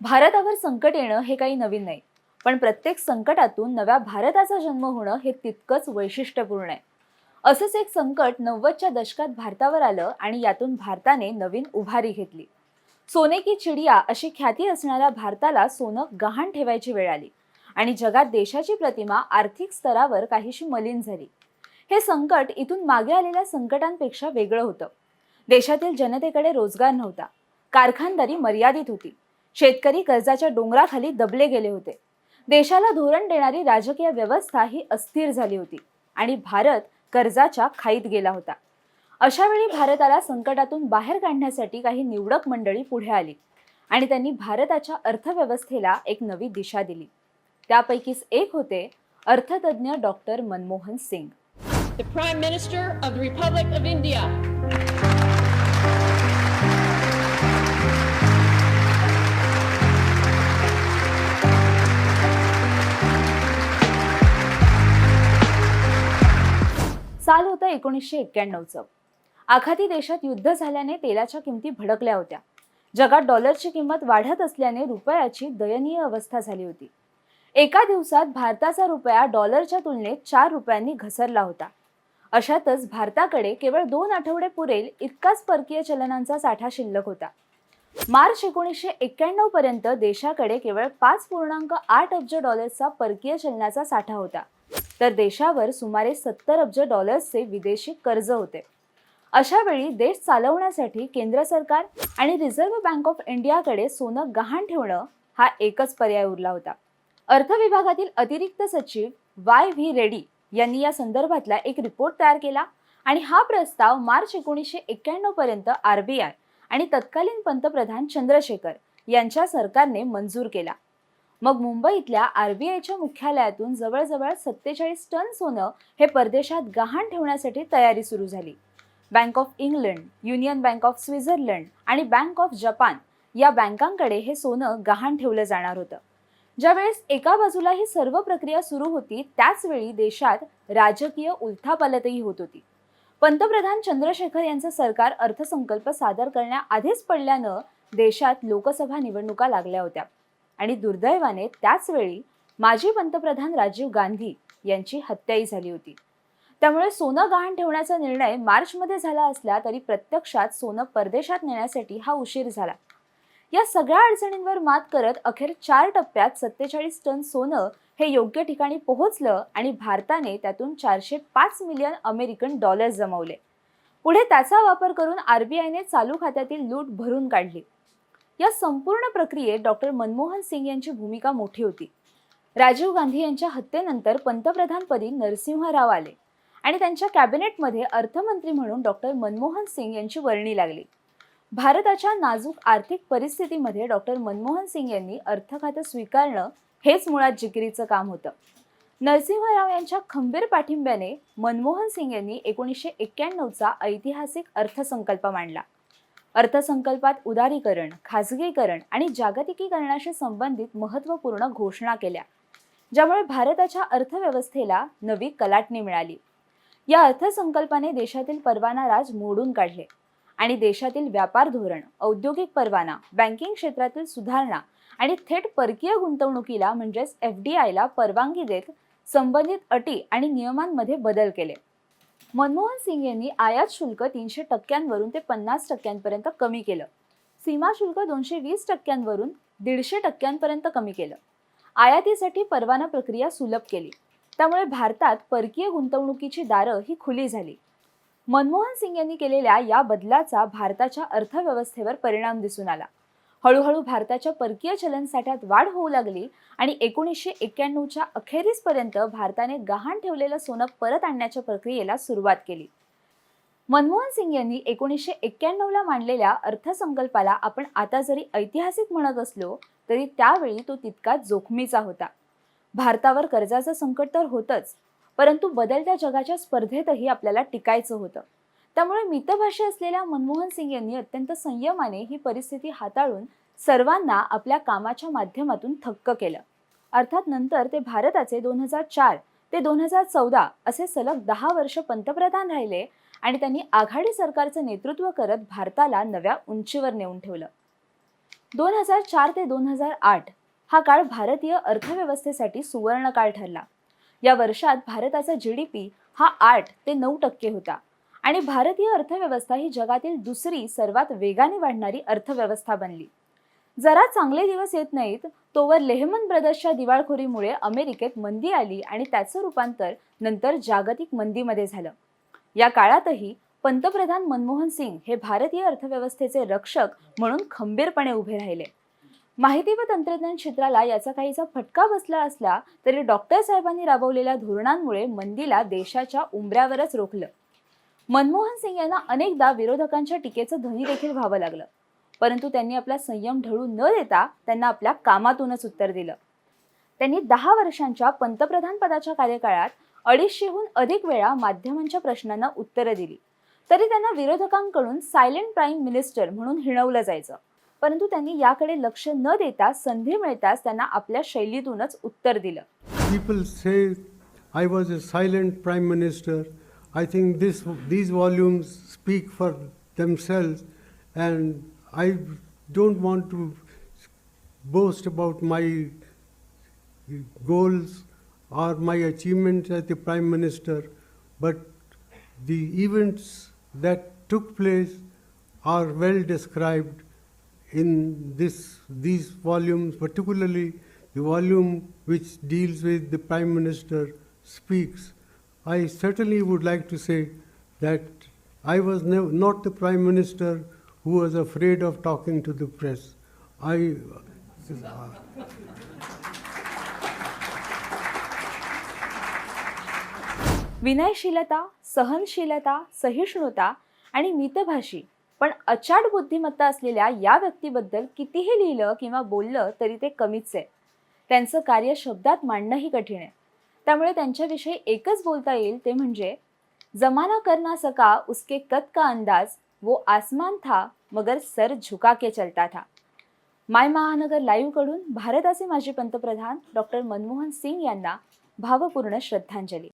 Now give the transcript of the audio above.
भारतावर संकट येणं हे काही नवीन नाही, पण प्रत्येक संकटातून नव्या भारताचा जन्म होणं हे तितकंच वैशिष्ट्यपूर्ण आहे. असंच एक संकट 90च्या दशकात भारतावर आलं आणि यातून भारताने नवीन उभारी घेतली. सोने की चिडिया अशी ख्याती असणाऱ्या भारताला सोनं गहाण ठेवायची वेळ आली आणि जगात देशाची प्रतिमा आर्थिक स्तरावर काहीशी मलिन झाली. हे संकट इथून मागे आलेल्या संकटांपेक्षा वेगळं होतं. देशातील जनतेकडे रोजगार नव्हता, कारखानदारी मर्यादित होती, शेतकरी कर्जाच्या डोंगराखाली दबले गेले होते, देशाला धोरण देणारी राजकीय व्यवस्था ही अस्थिर झाली होती आणि भारत कर्जाच्या खाईत गेला होता. अशा वेळी भारताला संकटातून बाहेर काढण्यासाठी काही निवडक मंडळी पुढे आली आणि त्यांनी भारताच्या अर्थव्यवस्थेला एक नवी दिशा दिली. त्यापैकीच एक होते अर्थतज्ञ doctor Manmohan Singh. The Prime Minister of the Republic of India. साल होतं 1991चं. आखाती देशात युद्ध झाल्याने तेलाच्या किमती भडकल्या होत्या. जगात डॉलरची किंमत वाढत असल्याने रुपयाची दयनीय अवस्था झाली होती. एका दिवसात भारताचा रुपया डॉलरच्या तुलनेत 4 रुपयांनी घसरला होता. अशातच भारताकडे केवळ 2 आठवडे पुरेल इतकाच परकीय चलनांचा साठा शिल्लक होता. मार्च 1991 पर्यंत देशाकडे केवळ 5.8 अब्ज डॉलर्सचा परकीय चलनाचा साठा होता, तर देशावर सुमारे 70 अब्ज डॉलर्सचे विदेशी कर्ज होते. अशा वेळी देश चालवण्यासाठी केंद्र सरकार आणि रिझर्व्ह बँक ऑफ इंडियाकडे सोनं गहाण ठेवणं हा एकच पर्याय उरला होता. अर्थ विभागातील अतिरिक्त सचिव वाय व्ही रेड्डी यांनी या संदर्भातला एक रिपोर्ट तयार केला आणि हा प्रस्ताव मार्च 1991 पर्यंत आरबीआय आणि तत्कालीन पंतप्रधान चंद्रशेखर यांच्या सरकारने मंजूर केला. मग मुंबईतल्या आरबीआयच्या मुख्यालयातून जवळजवळ 47 टन सोनं हे परदेशात गहाण ठेवण्यासाठी तयारी सुरू झाली. Bank of England, union bank of Switzerland आणि बँक ऑफ जपान या बँकांकडे हे सोनं गहाण ठेवलं जाणार होतं. ज्यावेळेस एका बाजूला ही सर्व प्रक्रिया सुरू होती, त्याच वेळी देशात राजकीय उलथापालथही होत होती. पंतप्रधान चंद्रशेखर यांचं सरकार अर्थसंकल्प सादर करण्याआधीच पडल्यानं देशात लोकसभा निवडणुका लागल्या होत्या आणि दुर्दैवाने त्याच वेळी माजी पंतप्रधान राजीव गांधी यांची हत्याही झाली होती. त्यामुळे सोनं गहाण ठेवण्याचा निर्णय मार्चमध्ये झाला असला तरी प्रत्यक्षात सोनं परदेशात नेण्यासाठी हा उशीर झाला. या सगळ्या अडचणींवर मात करत अखेर 4 टप्प्यात 47 टन सोनं हे योग्य ठिकाणी पोहोचलं आणि भारताने त्यातून 405 मिलियन अमेरिकन डॉलर्स जमवले. पुढे त्याचा वापर करून आरबीआयने चालू खात्यातील लूट भरून काढली. या संपूर्ण प्रक्रियेत डॉक्टर मनमोहन सिंग यांची भूमिका मोठी होती. राजीव गांधी यांच्या हत्येनंतर पंतप्रधानपदी नरसिंह राव आले आणि त्यांच्या कॅबिनेटमध्ये अर्थमंत्री म्हणून डॉक्टर मनमोहन सिंग यांची वर्णी लागली. भारताच्या नाजूक आर्थिक परिस्थितीमध्ये डॉक्टर मनमोहन सिंग यांनी अर्थ खातं स्वीकारणं हेच मुळात जिकिरीचं काम होतं. नरसिंह राव यांच्या खंबीर पाठिंब्याने मनमोहन सिंग यांनी 1991चा ऐतिहासिक अर्थसंकल्प मांडला. अर्थसंकल्पात उदारीकरण, खाजगीकरण आणि जागतिकीकरणाशी संबंधित महत्त्वपूर्ण घोषणा केल्या, ज्यामुळे भारताच्या अर्थव्यवस्थेला नवी कलाटणी मिळाली. या अर्थसंकल्पाने देशातील परवाना राज मोडून काढले आणि देशातील व्यापार धोरण, औद्योगिक परवाना, बँकिंग क्षेत्रातील सुधारणा आणि थेट परकीय गुंतवणुकीला म्हणजेच FDIला परवानगी देत संबंधित अटी आणि नियमांमध्ये बदल केले. मनमोहन सिंग यांनी आयात शुल्क 300% ते 50% कमी केलं. सीमा शुल्क 220% 150% कमी केलं. आयातीसाठी परवाना प्रक्रिया सुलभ केली. त्यामुळे भारतात परकीय गुंतवणुकीची दारं ही खुली झाली. मनमोहन सिंग यांनी केलेल्या या बदलाचा भारताच्या अर्थव्यवस्थेवर परिणाम दिसून आला. हळूहळू भारताच्या परकीय चलन साठ्यात वाढ होऊ लागली आणि 1991च्या अखेरीसपर्यंत भारताने गहाण ठेवलेलं सोनं परत आणण्याच्या प्रक्रियेला सुरुवात केली. मनमोहन सिंग यांनी 1991ला मांडलेल्या अर्थसंकल्पाला आपण आता जरी ऐतिहासिक म्हणत असलो तरी त्यावेळी तो तितकाच जोखमीचा होता. भारतावर कर्जाचं संकट तर होतंच, परंतु बदलत्या जगाच्या स्पर्धेतही आपल्याला टिकायचं होतं. त्यामुळे मितभाषी असलेल्या मनमोहन सिंग यांनी अत्यंत संयमाने ही परिस्थिती हाताळून सर्वांना आपल्या कामाच्या माध्यमातून थक्क केलं. अर्थात नंतर ते भारताचे 2004 ते 2014 असे सलग 10 वर्ष पंतप्रधान राहिले आणि त्यांनी आघाडी सरकारचं नेतृत्व करत भारताला नव्या उंचीवर नेऊन ठेवलं. 2004 ते 2008 हा काळ भारतीय अर्थव्यवस्थेसाठी सुवर्ण काळ ठरला. या वर्षात भारताचा GDP हा 8 ते 9% होता आणि भारतीय अर्थव्यवस्था ही जगातील दुसरी सर्वात वेगाने वाढणारी अर्थव्यवस्था बनली. जरा चांगले दिवस येत नाहीत तोवर लेहमन ब्रदर्सच्या दिवाळखोरीमुळे अमेरिकेत मंदी आली आणि त्याचं रूपांतर नंतर जागतिक मंदीमध्ये झालं. या काळातही पंतप्रधान मनमोहन सिंग हे भारतीय अर्थव्यवस्थेचे रक्षक म्हणून खंबीरपणे उभे राहिले. माहिती व तंत्रज्ञान क्षेत्राला याचा काहीसा फटका बसला असला तरी डॉक्टर साहेबांनी राबवलेल्या धोरणांमुळे मंदीला देशाच्या उंबऱ्यावरच रोखलं. मनमोहन सिंग यांना अनेकदा विरोधकांच्या टीकेचं धनी देखील व्हावं लागलं, परंतु त्यांनी आपला संयम ढळू न देता त्यांना आपल्या कामातूनच उत्तर दिलं. त्यांनी 10 वर्षांच्या पंतप्रधान पदाच्या कार्यकाळात 250हून अधिक वेळा माध्यमांच्या प्रश्नांना उत्तरं दिली. तरी त्यांना विरोधकांकडून सायलेंट प्राईम मिनिस्टर म्हणून हिणवलं जायचं, परंतु त्यांनी याकडे लक्ष न देता संधी मिळताच त्यांना आपल्या शैलीतूनच उत्तर दिलं. People say I was a silent prime minister. I think these volumes speak for themselves, and I don't want to boast about my goals or my achievements as the prime minister, but the events that took place are well described in these volumes, particularly the volume which deals with the Prime Minister speaks. I certainly would like to say that I was not the Prime Minister who was afraid of talking to the press. विनयशीलता, सहनशीलता, सहिष्णुता आणि मितभाषी पण अचाट बुद्धिमत्ता असलेल्या या व्यक्तीबद्दल कितीही लिहिलं किंवा बोललं तरी ते कमीच आहे. त्यांचं कार्य शब्दात मांडणंही कठीण आहे. त्यामुळे त्यांच्याविषयी एकच बोलता येईल ते म्हणजे जमाना कर ना सका उसके कद का अंदाज, वो आसमान था मगर सर झुका के चलता था. माय महानगर लाईव्ह कडून भारताचे माजी पंतप्रधान डॉक्टर मनमोहन सिंग यांना भावपूर्ण श्रद्धांजली.